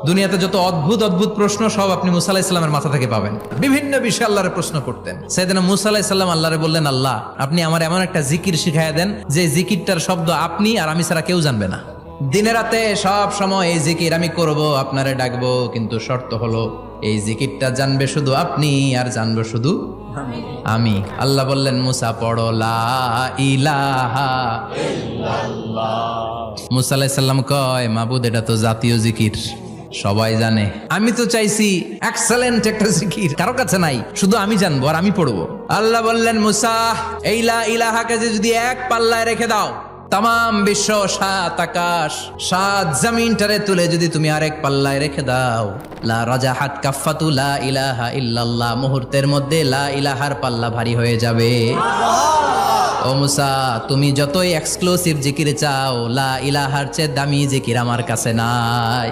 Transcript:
দুনিয়াতে যত অদ্ভুত অদ্ভুত প্রশ্ন সব আপনি মুসা আলাইহিস সালামের মাথা থেকে পাবেন। বিভিন্ন বিষয়ে আল্লাহরে প্রশ্ন করতেন। সাইয়েদনা মুসা আলাইহিস সালাম আল্লাহরে বললেন, আল্লাহ আপনি আমার এমন একটা জিকির শিখাইয়া দেন যে জিকিরটার শব্দ আপনি আর আমি ছাড়া কেউ জানবে না। দিনে রাতে সব সময় এই জিকির আমি করব, আপনারে ডাকবো, কিন্তু শর্ত হলো এই জিকিরটা জানবে শুধু আপনি আর জানবো শুধু আমি। আল্লাহ বললেন, মুসা পড়ো লা ইলাহা ইল্লাল্লাহ। মুসা আলাইহিস সালাম কয়, মাবুদ এটা তো জাতীয় জিকির, সবাই জানে। আমি তো চাইছি এক্সেলেন্ট একটা জিকির, কারো কাছে নাই, শুধু আমি জানবো আর আমি পড়বো। আল্লাহ বললেন, মুসা এই লা ইলাহাকে যদি এক পাল্লায় রেখে দাও, তাম বিশ্ব, 7 আকাশ 7 জমিনটারে তুলে যদি তুমি আরেক পাল্লায় রেখে দাও, লা রাজাহাত কাফাতু লা ইলাহা ইল্লাল্লাহ, মুহূর্তের মধ্যে লা ইলাহার পাল্লা ভারী হয়ে যাবে। ও মুসা, তুমি যতই এক্সক্লুসিভ জিকির চাও, লা ইলাহার চেয়ে দামি জিকির আমার কাছে নাই।